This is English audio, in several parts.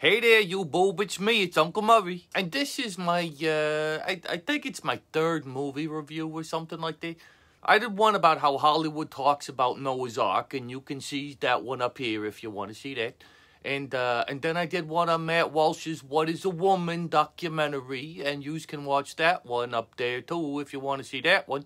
Hey there, you boob, it's me, it's Uncle Murray. And this is my, I think it's my third movie review or something like that. I did one about how Hollywood talks about Noah's Ark, and you can see that one up here if you want to see that. And then I did one on Matt Walsh's What is a Woman documentary, and you can watch that one up there too if you want to see that one.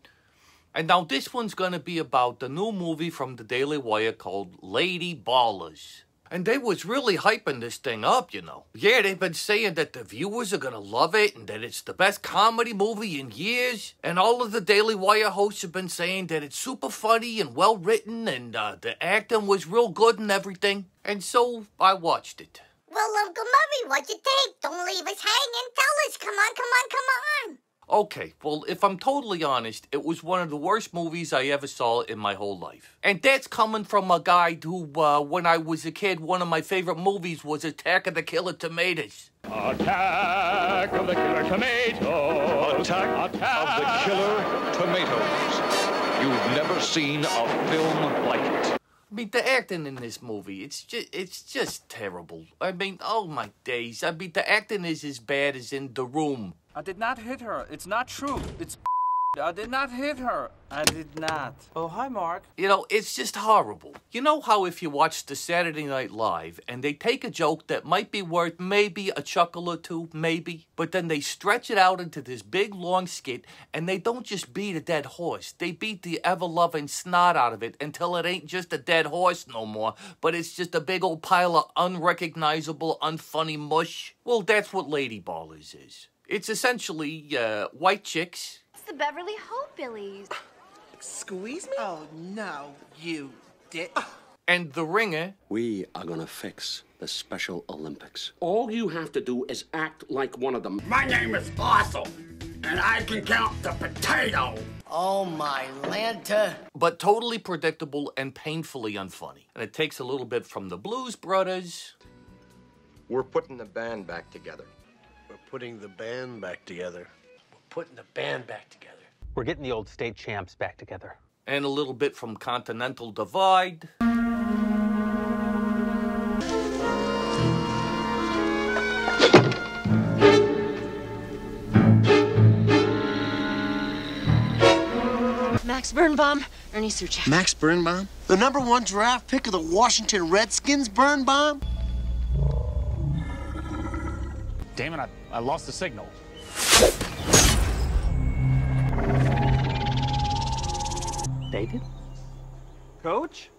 And now this one's going to be about the new movie from the Daily Wire called Lady Ballers. And they was really hyping this thing up, you know. Yeah, they've been saying that the viewers are gonna love it and that it's the best comedy movie in years. And all of the Daily Wire hosts have been saying that it's super funny and well written and the acting was real good and everything. And so I watched it. Well, Uncle Murray, what'd you think? Don't leave us hanging. Tell us. Come on, come on, come on. Okay, well, if I'm totally honest, it was one of the worst movies I ever saw in my whole life. And that's coming from a guy who, when I was a kid, one of my favorite movies was Attack of the Killer Tomatoes. Attack of the Killer Tomatoes. Attack of the Killer Tomatoes. You've never seen a film like it. I mean, the acting in this movie, it's just terrible. I mean, oh my days. I mean, the acting is as bad as in The Room. I did not hit her. It's not true. It's I did not hit her. I did not. Oh, hi, Mark. You know, it's just horrible. You know how if you watch the Saturday Night Live and they take a joke that might be worth maybe a chuckle or two, maybe, but then they stretch it out into this big, long skit and they don't just beat a dead horse. They beat the ever-loving snot out of it until it ain't just a dead horse no more, but it's just a big old pile of unrecognizable, unfunny mush. Well, that's what Lady Ballers is. It's essentially white chicks. It's the Beverly Hillbillies. Squeeze me? Oh, no, you did. And The Ringer. We are gonna fix the Special Olympics. All you have to do is act like one of them. My name is Arthur, and I can count the potato. Oh, my Lanta. But totally predictable and painfully unfunny. And it takes a little bit from the Blues Brothers. We're putting the band back together. We're putting the band back together. We're putting the band back together. We're getting the old state champs back together. And a little bit from Continental Divide. Max Birnbaum, Ernie Suchak. Max Birnbaum? The #1 draft pick of the Washington Redskins, Birnbaum? Damn it, I lost the signal. David? Coach?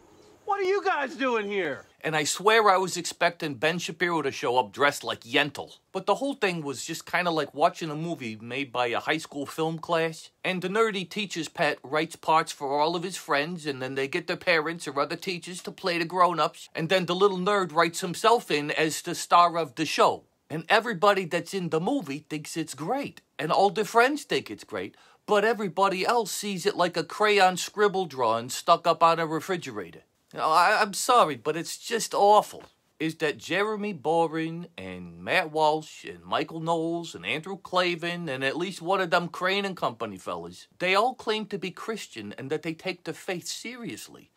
What are you guys doing here? And I swear I was expecting Ben Shapiro to show up dressed like Yentl. But the whole thing was just kind of like watching a movie made by a high school film class. And the nerdy teacher's pet writes parts for all of his friends, and then they get their parents or other teachers to play the grown-ups. And then the little nerd writes himself in as the star of the show. And everybody that's in the movie thinks it's great. And all their friends think it's great. But everybody else sees it like a crayon scribble drawing stuck up on a refrigerator. You know, I'm sorry, but it's just awful. Is that Jeremy Boring and Matt Walsh and Michael Knowles and Andrew Clavin and at least one of them Crane and Company fellas, they all claim to be Christian and that they take their faith seriously.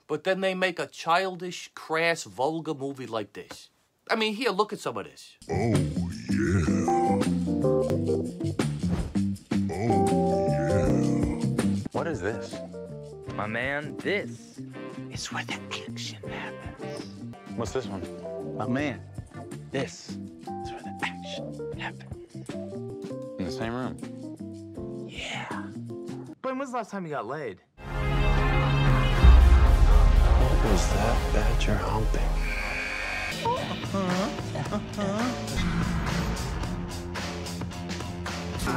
But then they make a childish, crass, vulgar movie like this. I mean, here, look at some of this. Oh, yeah. Oh, yeah. What is this? My man, this is where the action happens. What's this one? My man, this is where the action happens. In the same room? Yeah. When was the last time you got laid? What was that that you're humping?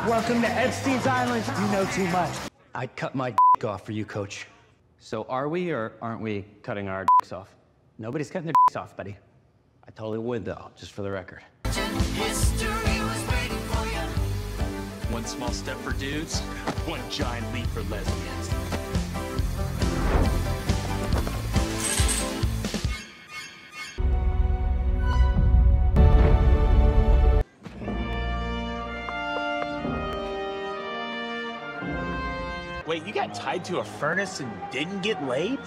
Welcome to Epstein's Island. You know too much. I'd cut my off for you, Coach. So are we or aren't we cutting our dicks off? Nobody's cutting their off, buddy. I totally would, though, just for the record. One small step for dudes, one giant leap for lesbians. Wait, you got tied to a furnace and didn't get laid?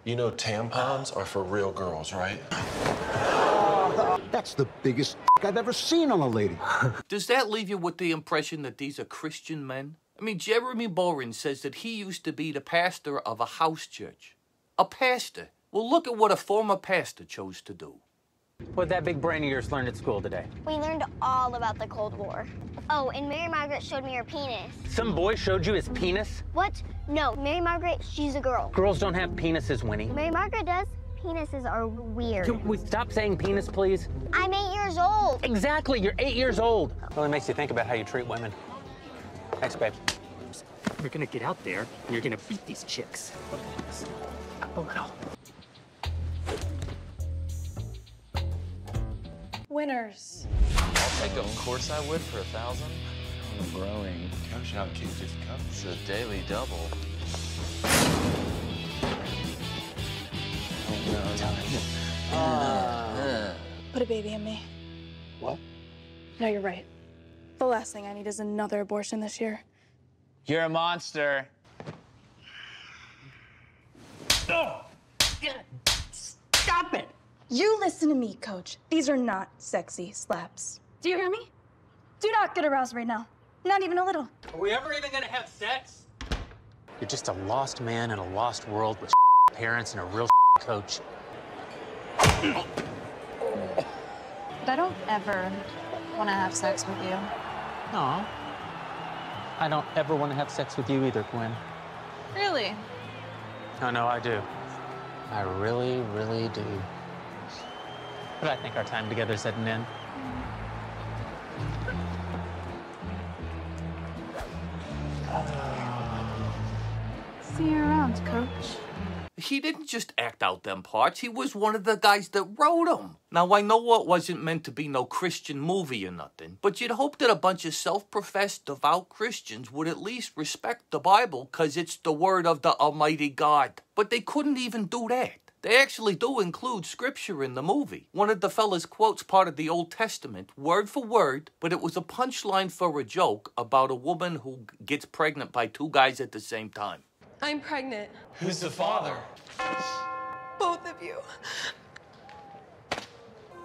You know tampons are for real girls, right? That's the biggest I've ever seen on a lady. Does that leave you with the impression that these are Christian men? I mean, Jeremy Boren says that he used to be the pastor of a house church. A pastor. Well, look at what a former pastor chose to do. What'd that big brain of yours learn at school today? We learned all about the Cold War. Oh, and Mary Margaret showed me her penis. Some boy showed you his penis? What? No, Mary Margaret, she's a girl. Girls don't have penises, Winnie. Mary Margaret does. Penises are weird. Can we stop saying penis, please? I'm 8 years old. Exactly, you're 8 years old. Really makes you think about how you treat women. Thanks, babe. You're gonna get out there and you're gonna beat these chicks. A little. Winners. I'll take them. Of course I would for 1,000. I'm growing. Gosh, how kids just come. It's a daily double. Put a baby in me. What? No, you're right. The last thing I need is another abortion this year. You're a monster. Stop it! You listen to me, Coach. These are not sexy slaps. Do you hear me? Do not get aroused right now. Not even a little. Are we ever even gonna have sex? You're just a lost man in a lost world with parents and a real coach. But I don't ever want to have sex with you. No. I don't ever want to have sex with you either, Gwen. Really? Oh, no, I do. I really, really do. But I think our time together's at an end. See you around, Coach. He didn't just act out them parts, he was one of the guys that wrote them. Now, I know it wasn't meant to be no Christian movie or nothing, but you'd hope that a bunch of self-professed devout Christians would at least respect the Bible, because it's the word of the Almighty God. But they couldn't even do that. They actually do include scripture in the movie. One of the fellas quotes part of the Old Testament, word for word, but it was a punchline for a joke about a woman who gets pregnant by two guys at the same time. I'm pregnant. Who's the father? Both of you.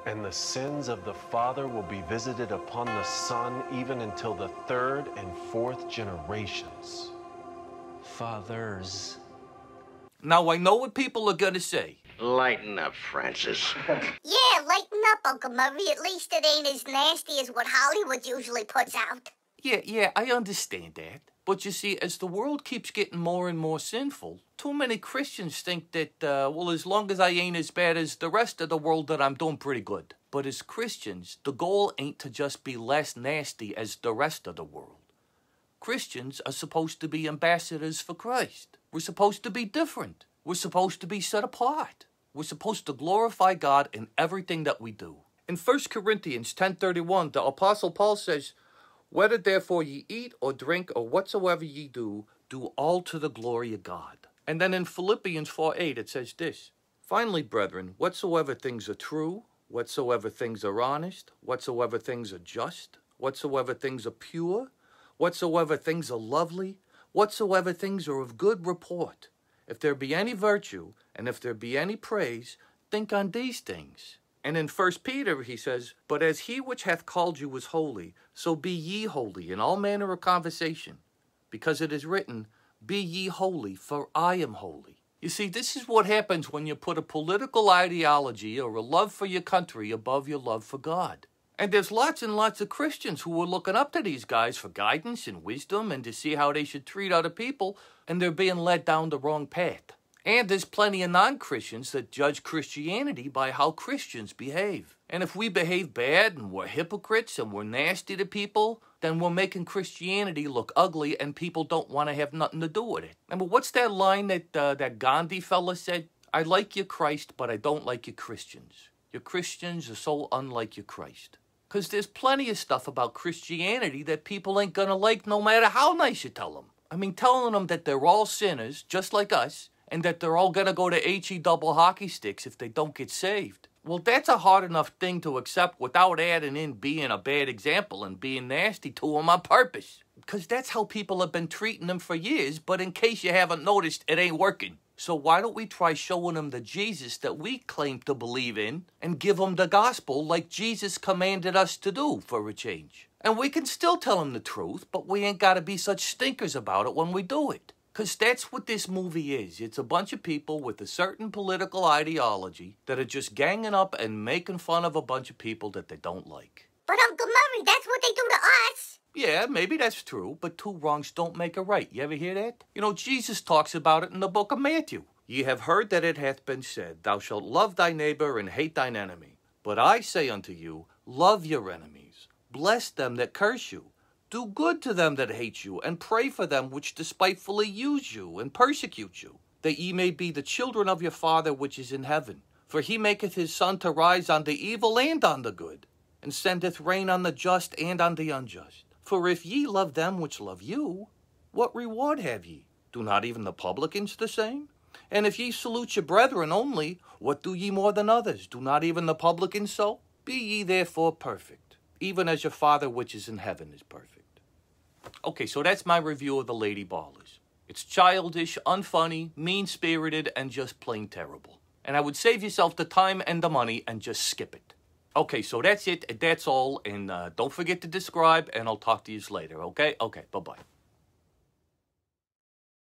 And the sins of the father will be visited upon the son even until the third and fourth generations. Fathers. Now, I know what people are gonna say. Lighten up, Francis. Yeah, lighten up, Uncle Murray. At least it ain't as nasty as what Hollywood usually puts out. Yeah, I understand that. But you see, as the world keeps getting more and more sinful, too many Christians think that, well, as long as I ain't as bad as the rest of the world, that I'm doing pretty good. But as Christians, the goal ain't to just be less nasty as the rest of the world. Christians are supposed to be ambassadors for Christ. We're supposed to be different. We're supposed to be set apart. We're supposed to glorify God in everything that we do. In 1 Corinthians 10:31, the Apostle Paul says, "Whether therefore ye eat or drink or whatsoever ye do, do all to the glory of God." And then in Philippians 4:8 it says this, "Finally, brethren, whatsoever things are true, whatsoever things are honest, whatsoever things are just, whatsoever things are pure, whatsoever things are lovely, whatsoever things are of good report, if there be any virtue, and if there be any praise, think on these things." And in 1 Peter he says, "But as he which hath called you is holy, so be ye holy in all manner of conversation, because it is written, Be ye holy, for I am holy." You see, this is what happens when you put a political ideology or a love for your country above your love for God. And there's lots and lots of Christians who are looking up to these guys for guidance and wisdom and to see how they should treat other people, and they're being led down the wrong path. And there's plenty of non-Christians that judge Christianity by how Christians behave. And if we behave bad and we're hypocrites and we're nasty to people, then we're making Christianity look ugly and people don't want to have nothing to do with it. And what's that line that Gandhi fella said? "I like your Christ, but I don't like your Christians. Your Christians are so unlike your Christ." Because there's plenty of stuff about Christianity that people ain't gonna like no matter how nice you tell them. I mean, telling them that they're all sinners, just like us, and that they're all gonna go to HE double hockey sticks if they don't get saved. Well, that's a hard enough thing to accept without adding in being a bad example and being nasty to them on purpose. Because that's how people have been treating them for years, but in case you haven't noticed, it ain't working. So why don't we try showing them the Jesus that we claim to believe in and give them the gospel like Jesus commanded us to do for a change? And we can still tell them the truth, but we ain't got to be such stinkers about it when we do it. Because that's what this movie is. It's a bunch of people with a certain political ideology that are just ganging up and making fun of a bunch of people that they don't like. But Uncle Murray, that's what they do to us. Yeah, maybe that's true, but two wrongs don't make a right. You ever hear that? You know, Jesus talks about it in the book of Matthew. Ye have heard that it hath been said, Thou shalt love thy neighbor and hate thine enemy. But I say unto you, love your enemies, bless them that curse you, do good to them that hate you, and pray for them which despitefully use you and persecute you, that ye may be the children of your Father which is in heaven. For he maketh his sun to rise on the evil and on the good, and sendeth rain on the just and on the unjust. For if ye love them which love you, what reward have ye? Do not even the publicans the same? And if ye salute your brethren only, what do ye more than others? Do not even the publicans so? Be ye therefore perfect, even as your Father which is in heaven is perfect. Okay, so that's my review of The Lady Ballers. It's childish, unfunny, mean-spirited, and just plain terrible. And I would save yourself the time and the money and just skip it. Okay, so that's it. That's all. And don't forget to subscribe, and I'll talk to you later, okay? Okay, bye-bye.